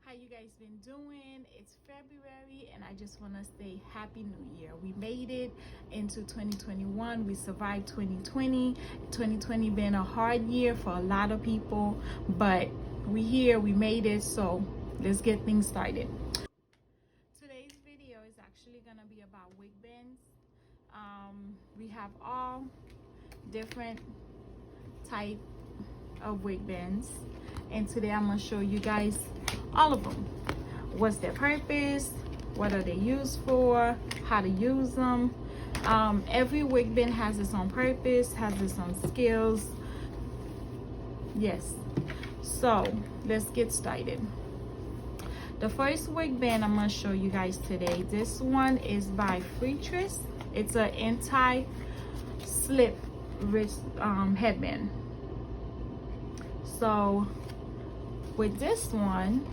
How you guys been doing? It's February and I just want to say Happy New Year. We made it into 2021. We survived 2020. 2020 been a hard year for a lot of people, but we here, we made it, so let's get things started. Today's video is actually gonna be about wig bands. We have all different type of wig bands, and today I'm gonna show you guys all of them. What's their purpose, what are they used for, how to use them. Every wig band has its own purpose, has its own skills. Yes, so let's get started. The first wig band I'm going to show you guys today, this one is by Freetress. It's an anti-slip wrist headband. So with this one,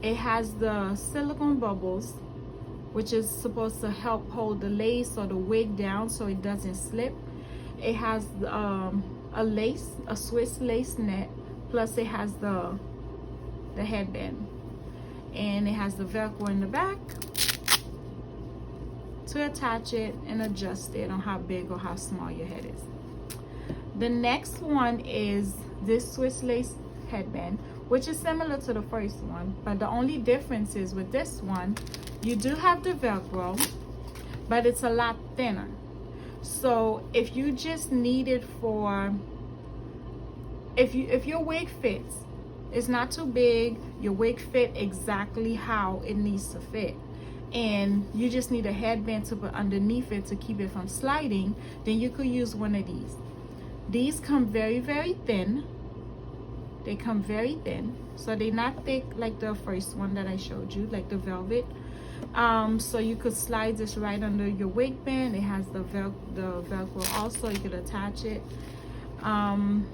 it has the silicone bubbles, which is supposed to help hold the lace or the wig down so it doesn't slip. It has a Swiss lace net, plus it has the headband, and it has the Velcro in the back to attach it and adjust it on how big or how small your head is. The next one is this Swiss lace headband, which is similar to the first one, but the only difference is with this one, you do have the Velcro, but it's a lot thinner. So if you just need it for, if your wig fits, it's not too big, your wig fit exactly how it needs to fit, and you just need a headband to put underneath it to keep it from sliding, then you could use one of these. These come very, very thin. They come very thin, so they're not thick like the first one that I showed you, like the velvet. So you could slide this right under your wig band. It has the Velcro also, you could attach it. And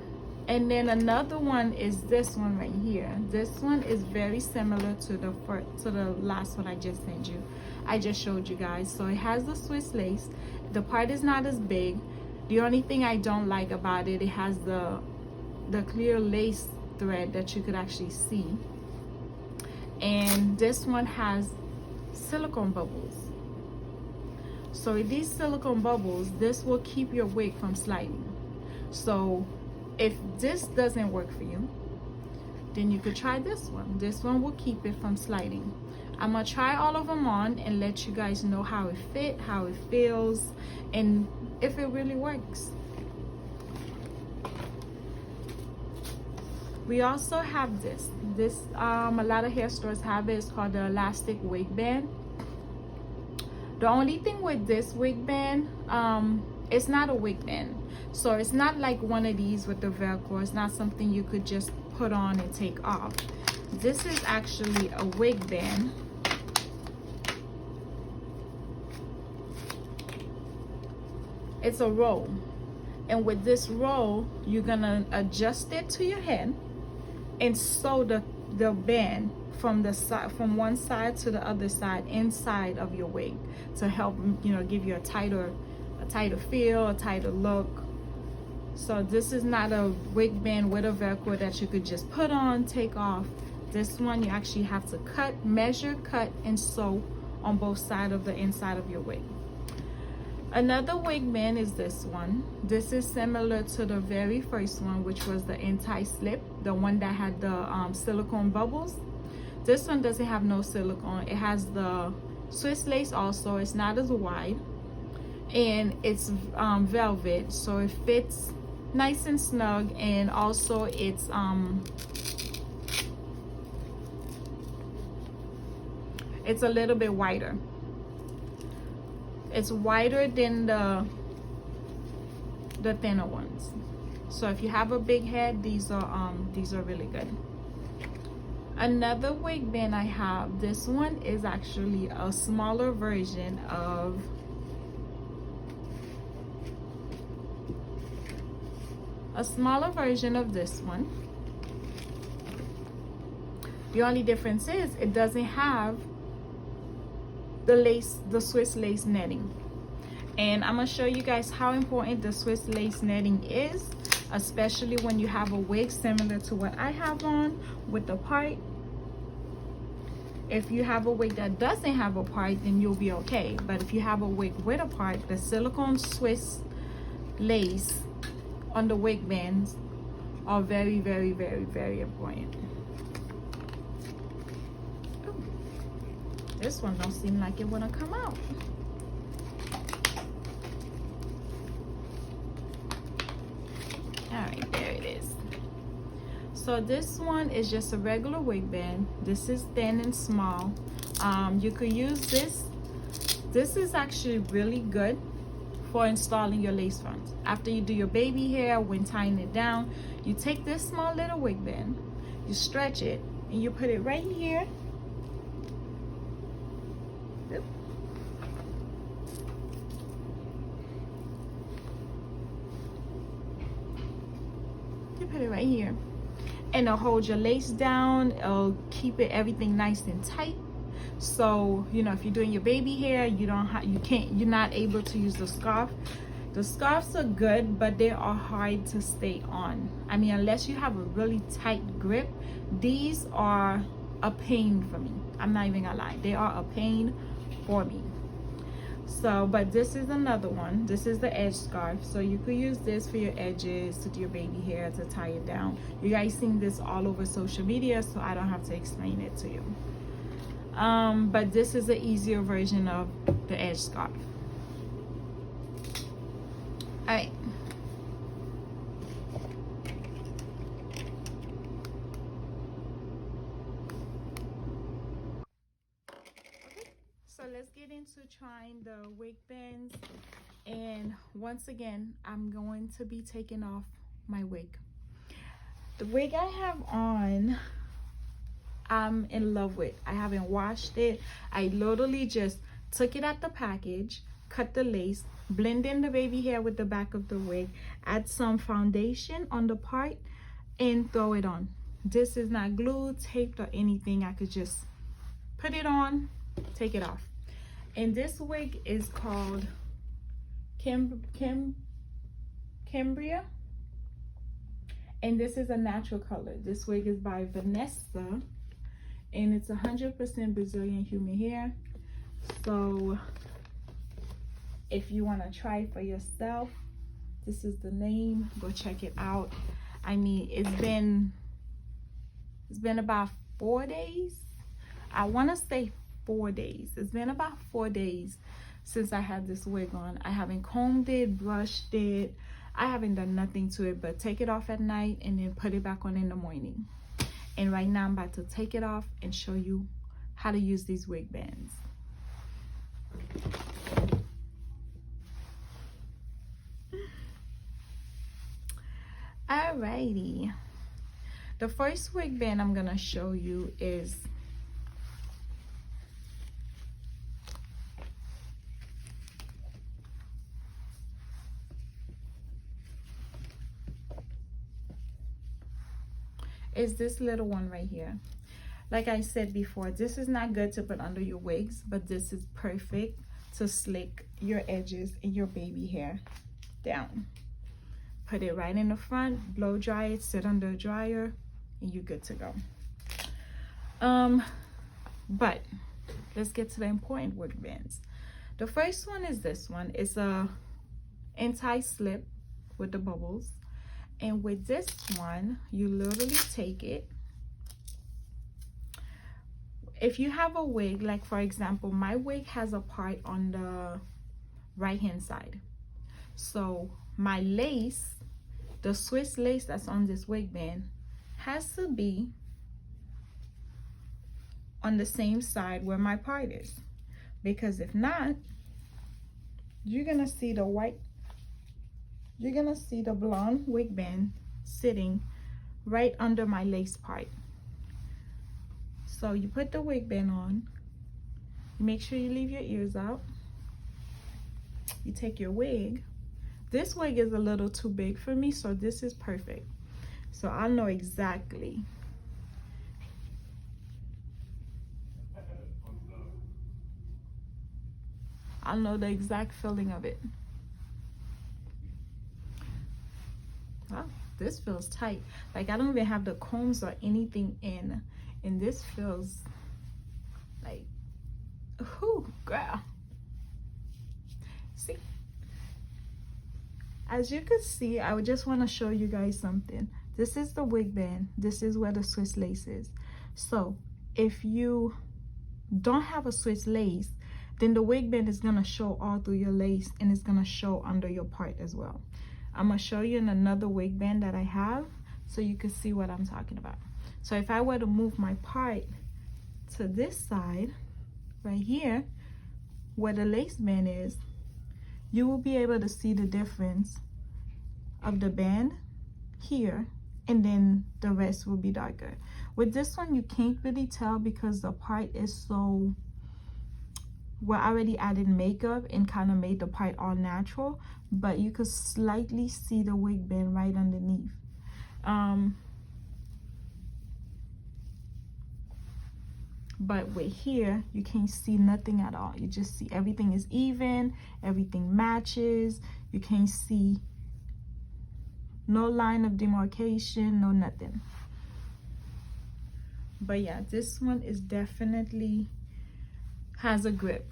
then another one is this one right here. This one is very similar to the last one I just sent you. I just showed you guys. So it has the Swiss lace. The part is not as big. The only thing I don't like about it, it has the clear lace thread that you could actually see. And this one has silicone bubbles. So with these silicone bubbles, this will keep your wig from sliding. So if this doesn't work for you, then you could try this one. This one will keep it from sliding. I'm gonna try all of them on and let you guys know how it fit, how it feels, and if it really works. We also have this a lot of hair stores have it. It's called the elastic wig band. The only thing with this wig band, it's not a wig band, so it's not like one of these with the Velcro. It's not something you could just put on and take off. This is actually a wig band. It's a roll, and with this roll, you're gonna adjust it to your head and sew the band from the side, from one side to the other side inside of your wig, to help, you know, give you a tighter feel, a tighter look. So this is not a wig band with a Velcro that you could just put on, take off. This one you actually have to measure, cut, and sew on both sides of the inside of your wig. Another wig band is this one. This is similar to the very first one, which was the anti-slip, the one that had the silicone bubbles. This one doesn't have no silicone. It has the Swiss lace also. It's not as wide, and it's velvet, so it fits nice and snug, and also it's a little bit wider. It's wider than the thinner ones. So if you have a big head, these are really good. Another wig band I have, this one is actually a smaller version of this one. The only difference is it doesn't have the Swiss lace netting, and I'm gonna show you guys how important the Swiss lace netting is, especially when you have a wig similar to what I have on with the part. If you have a wig that doesn't have a part, then you'll be okay. But if you have a wig with a part, the silicone Swiss lace on the wig bands are very, very, very, very important. Ooh, this one don't seem like it wanna come out. All right, there it is. So this one is just a regular wig band. This is thin and small. You could use this. This is actually really good for installing your lace fronts. After you do your baby hair, when tying it down, you take this small little wig band, you stretch it, and you put it right here. Oop. You put it right here. And it'll hold your lace down. It'll keep everything nice and tight. So, you know, if you're doing your baby hair, you're not able to use the scarf. The scarves are good, but they are hard to stay on. I mean, unless you have a really tight grip, these are a pain for me. I'm not even gonna lie. They are a pain for me. So, but this is another one. This is the edge scarf. So you could use this for your edges, to do your baby hair, to tie it down. You guys seen this all over social media, so I don't have to explain it to you. But this is an easier version of the edge scarf. All right. So let's get into trying the wig bands. And once again, I'm going to be taking off my wig. The wig I have on, I'm in love with. I haven't washed it. I literally just took it out the package, cut the lace, blend in the baby hair with the back of the wig, add some foundation on the part, and throw it on. This is not glued, taped, or anything. I could just put it on, take it off. And this wig is called Cambria. And this is a natural color. This wig is by Vanessa. And it's 100% Brazilian human hair. So if you want to try it for yourself, this is the name. Go check it out. I mean, it's been about 4 days. I want to say 4 days. It's been about 4 days since I had this wig on. I haven't combed it, brushed it. I haven't done nothing to it but take it off at night and then put it back on in the morning. And right now I'm about to take it off and show you how to use these wig bands. Alrighty. The first wig band I'm gonna show you is this little one right here. Like I said before, this is not good to put under your wigs, but this is perfect to slick your edges and your baby hair down. Put it right in the front, blow dry it, sit under a dryer, and you're good to go. But let's get to the important wig bands. The first one is this one. It's a anti-slip with the bubbles. And with this one, you literally take it. If you have a wig, like for example, my wig has a part on the right hand side. So my lace, the Swiss lace that's on this wig band, has to be on the same side where my part is. Because if not, you're gonna see the white, you're gonna see the blonde wig band sitting right under my lace part. So you put the wig band on, you make sure you leave your ears out. You take your wig. This wig is a little too big for me, so this is perfect. So I'll know exactly. I'll know the exact feeling of it. Wow, this feels tight. Like I don't even have the combs or anything in, and this feels Like, whew, girl. See, as you can see, I would just want to show you guys something. This is the wig band. This is where the Swiss lace is. So if you don't have a Swiss lace, then the wig band is going to show all through your lace, and it's going to show under your part as well. I'm going to show you in another wig band that I have so you can see what I'm talking about. So if I were to move my part to this side right here where the lace band is, you will be able to see the difference of the band here, and then the rest will be darker. With this one, you can't really tell because the part is so, well, I already added makeup and kind of made the part all natural, but you could slightly see the wig band right underneath. But with here, you can't see nothing at all. You just see everything is even, everything matches. You can't see no line of demarcation, no nothing. But yeah, this one is definitely has a grip.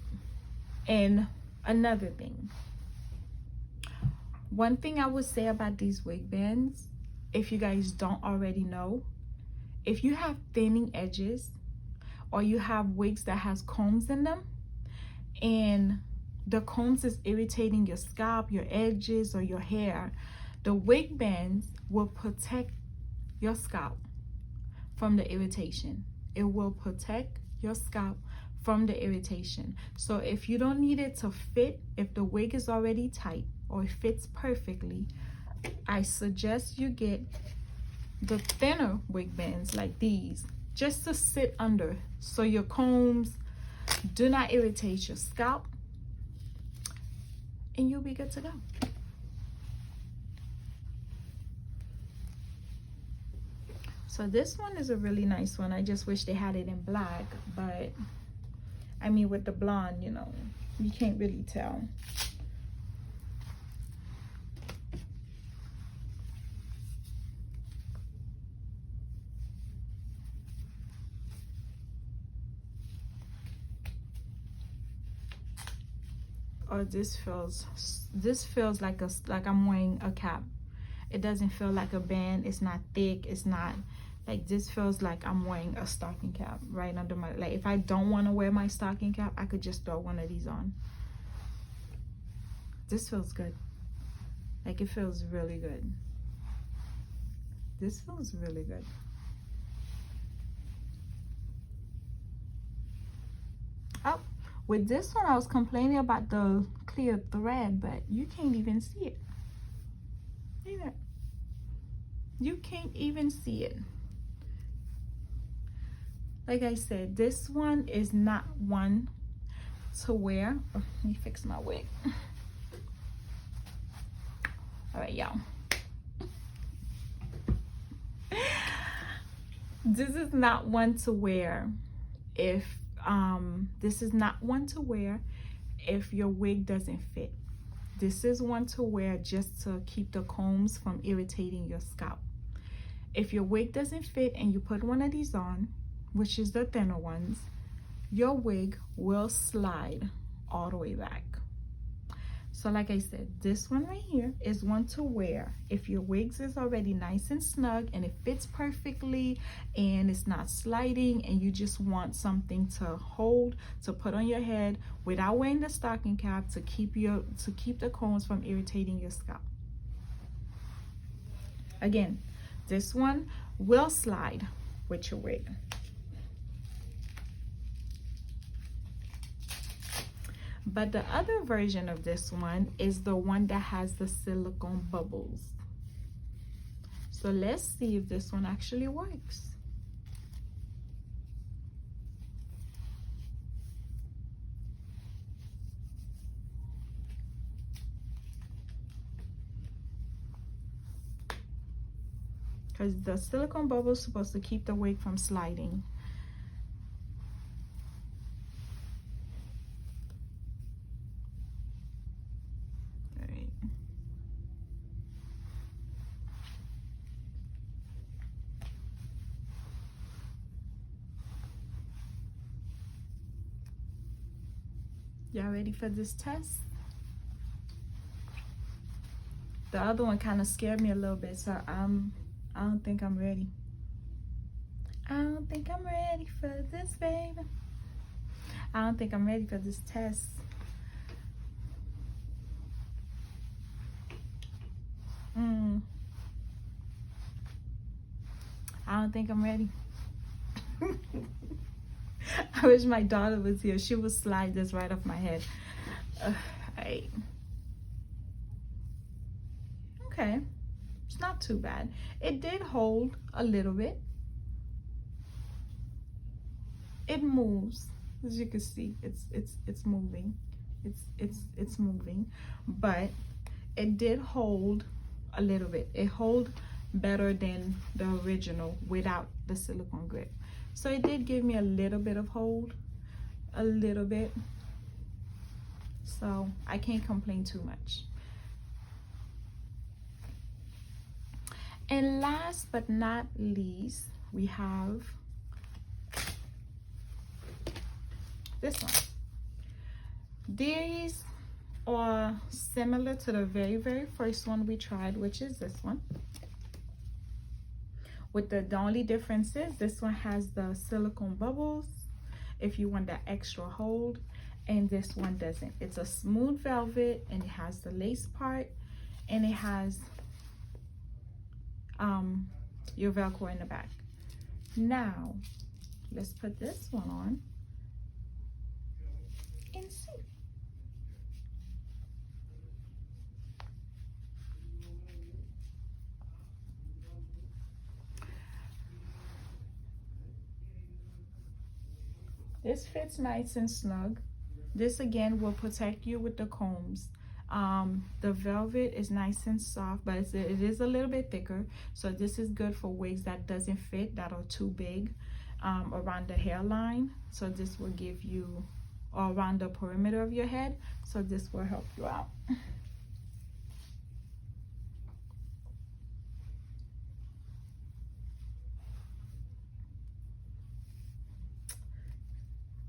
And another thing, one thing I would say about these wig bands, if you guys don't already know, if you have thinning edges, or you have wigs that has combs in them, and the combs is irritating your scalp, your edges, or your hair, the wig bands will protect your scalp from the irritation. It will protect your scalp from the irritation. So if you don't need it to fit, if the wig is already tight or it fits perfectly, I suggest you get the thinner wig bands like these, just to sit under, so your combs do not irritate your scalp, and you'll be good to go. So this one is a really nice one. I just wish they had it in black, but I mean, with the blonde, you know, you can't really tell. Or this feels like I'm wearing a cap. It doesn't feel like a band. It's not thick. It's not like, this feels like I'm wearing a stocking cap right under my, like, if I don't want to wear my stocking cap, I could just throw one of these on. This feels good. Like, it feels really good. This feels really good. Oh, with this one, I was complaining about the clear thread, but you can't even see it. See that? You can't even see it. Like I said, this one is not one to wear. Oh, let me fix my wig. All right, y'all. This is not one to wear if this is not one to wear if your wig doesn't fit. This is one to wear just to keep the combs from irritating your scalp. If your wig doesn't fit and you put one of these on, which is the thinner ones, your wig will slide all the way back. So like I said, this one right here is one to wear if your wigs is already nice and snug and it fits perfectly and it's not sliding, and you just want something to hold, to put on your head without wearing the stocking cap, to keep the combs from irritating your scalp. Again, this one will slide with your wig. But the other version of this one is the one that has the silicone bubbles. So let's see if this one actually works. Because the silicone bubble is supposed to keep the wig from sliding. Y'all ready for this test? The other one kind of scared me a little bit, so I don't think I'm ready. I don't think I'm ready for this, baby. I don't think I'm ready for this test. I don't think I'm ready. I wish my daughter was here. She would slide this right off my head. Right. Okay, it's not too bad. It did hold a little bit. It moves, as you can see. It's moving. It's moving, but it did hold a little bit. It hold better than the original without the silicone grip. So it did give me a little bit of hold, a little bit. So I can't complain too much. And last but not least, we have this one. These are similar to the very first one we tried, which is this one. With the only difference is this one has the silicone bubbles if you want that extra hold, and this one doesn't. It's a smooth velvet, and it has the lace part, and it has your Velcro in the back. Now let's put this one on and see. This fits nice and snug. This again will protect you with the combs. The velvet is nice and soft, but it is a little bit thicker. So this is good for wigs that doesn't fit, that are too big around the hairline. So this will give you, or around the perimeter of your head. So this will help you out.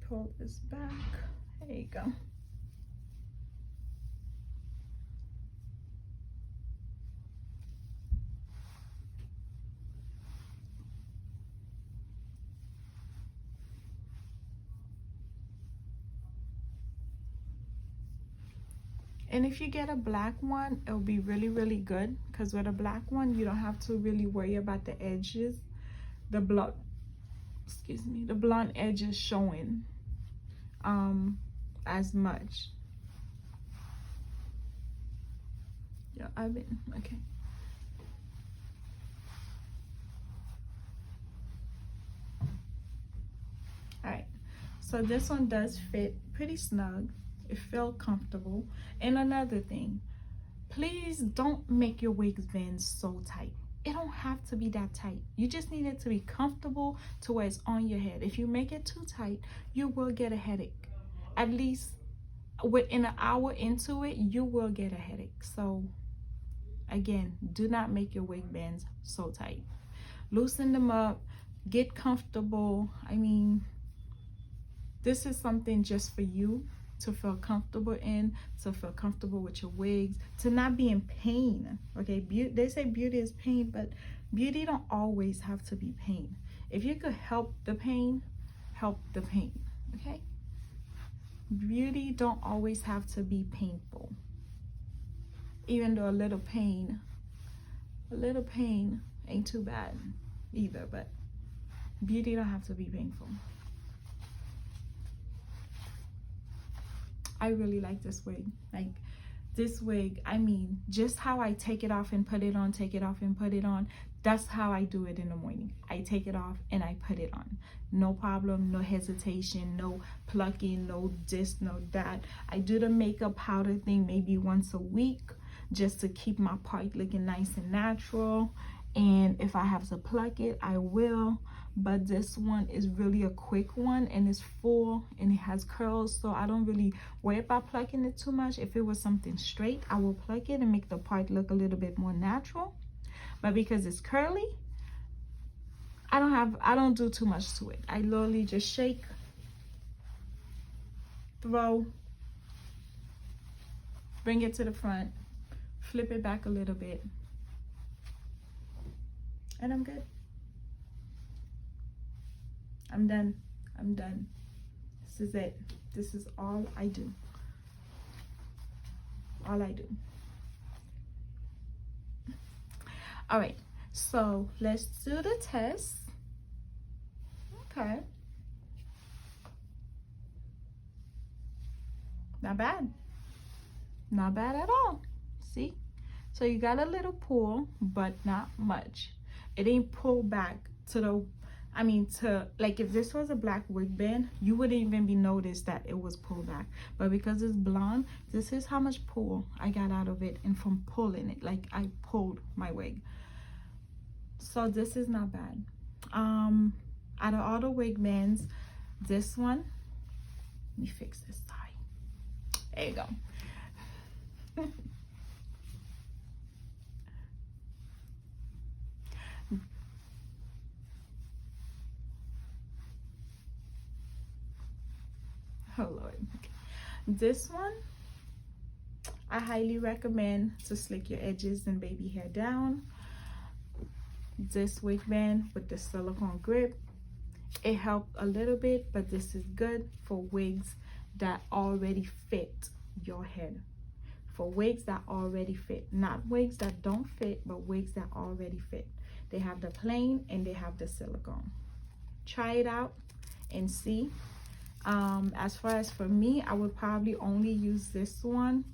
Pull this back. There you go. And if you get a black one, it'll be really good, because with a black one you don't have to really worry about the edges, the blunt edges showing as much. Yeah, okay. All right, so this one does fit pretty snug. It felt comfortable. And another thing, please don't make your wig bands so tight. It don't have to be that tight. You just need it to be comfortable to where it's on your head. If you make it too tight, you will get a headache. At least within an hour into it, you will get a headache. So again, do not make your wig bands so tight. Loosen them up, get comfortable. I mean, this is something just for you to feel comfortable in, to feel comfortable with your wigs, to not be in pain. Okay, they say beauty is pain, but beauty don't always have to be pain. If you could help the pain, help the pain. Okay, beauty don't always have to be painful. Even though a little pain ain't too bad either, but beauty don't have to be painful. I really like this wig. Like this wig, I mean, just how I take it off and put it on, take it off and put it on, that's how I do it in the morning. I take it off and I put it on. No problem, no hesitation, no plucking, no this, no that. I do the makeup powder thing maybe once a week just to keep my part looking nice and natural. And if I have to pluck it, I will. But this one is really a quick one, and it's full and it has curls, so I don't really worry about plucking it too much. If it was something straight, I will pluck it and make the part look a little bit more natural. But because it's curly, I don't do too much to it. I literally just shake, throw, bring it to the front, flip it back a little bit, and I'm good. I'm done. I'm done. This is it. This is all I do. All I do. All right, so let's do the test. Okay. Not bad. Not bad at all. See? So you got a little pull, but not much. It ain't pull back to the, I mean, to, like, if this was a black wig band, you wouldn't even be noticed that it was pulled back. But because it's blonde, this is how much pull I got out of it, and from pulling it, like I pulled my wig. So this is not bad. Out of all the wig bands, this one, let me fix this tie. There you go. Oh Lord. This one, I highly recommend to slick your edges and baby hair down. This wig band with the silicone grip, it helped a little bit, but this is good for wigs that already fit your head. For wigs that already fit, not wigs that don't fit, but wigs that already fit. They have the plain and they have the silicone. Try it out and see. As far as for me, I would probably only use this one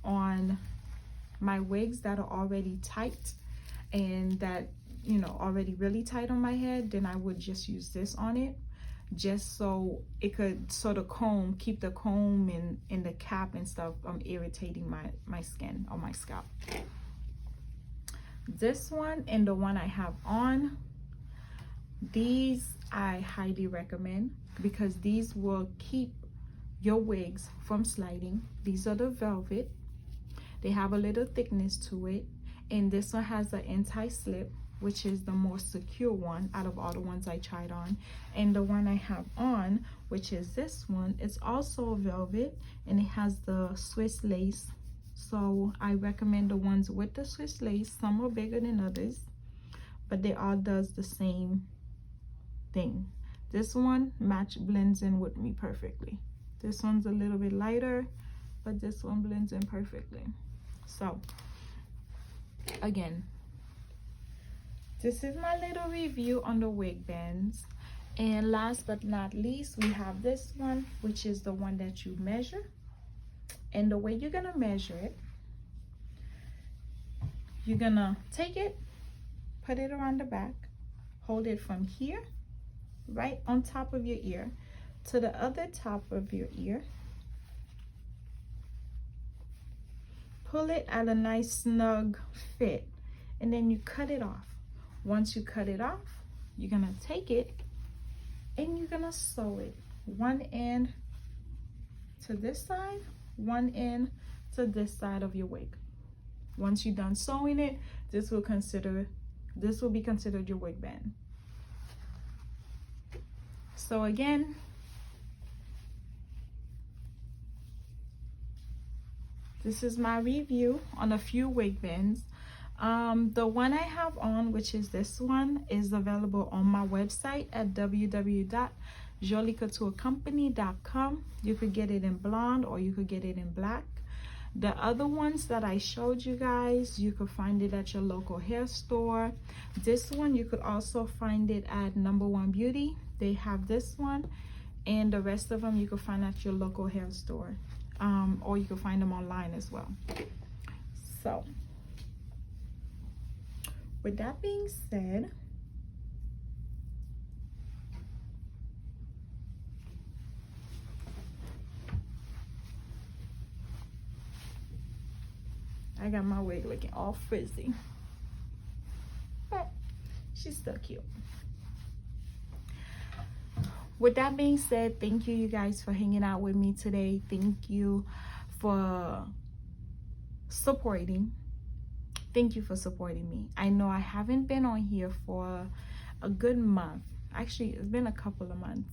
on my wigs that are already tight and that, you know, already really tight on my head. Then I would just use this on it, just so it could sort of comb, keep the comb and the cap and stuff irritating my skin or my scalp. This one and the one I have on, these I highly recommend because these will keep your wigs from sliding. These are the velvet. They have a little thickness to it, and this one has an anti-slip, which is the more secure one out of all the ones I tried on. And the one I have on, which is this one, it's also velvet and it has the Swiss lace. So I recommend the ones with the Swiss lace. Some are bigger than others, but they all does the same thing. This one blends in with me perfectly. This one's a little bit lighter, but this one blends in perfectly. So again, this is my little review on the wig bands. And last but not least, we have this one, which is the one that you measure. And the way you're gonna measure it, you're gonna take it, put it around the back, hold it from here, right on top of your ear, to the other top of your ear. Pull it at a nice snug fit, and then you cut it off. Once you cut it off, you're gonna take it and you're gonna sew it. One end to this side, one end to this side of your wig. Once you're done sewing it, this will be considered your wig band. So again, this is my review on a few wig bands. The one I have on, which is this one, is available on my website at www.joliecouturecompany.com. You could get it in blonde or you could get it in black. The other ones that I showed you guys, you could find it at your local hair store. This one, you could also find it at Number One Beauty. They have this one, and the rest of them you could find at your local hair store. Or you can find them online as well. So with that being said, I got my wig looking all frizzy, but she's still cute. With that being said, thank you guys for hanging out with me today. Thank you for supporting. Thank you for supporting me. I know I haven't been on here for a good month. Actually, it's been a couple of months.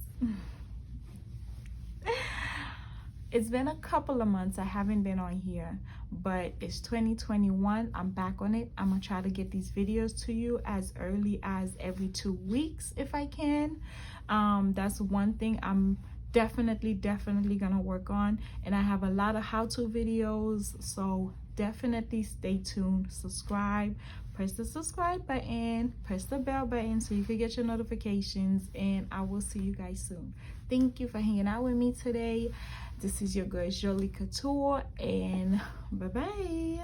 It's been a couple of months I haven't been on here, but it's 2021. I'm back on it. I'm gonna try to get these videos to you as early as every 2 weeks if I can. That's one thing I'm definitely gonna work on, and I have a lot of how-to videos, so definitely stay tuned. Subscribe, press the subscribe button, press the bell button so you can get your notifications, and I will see you guys soon. Thank you for hanging out with me today. This is your girl Jolie Couture, and bye.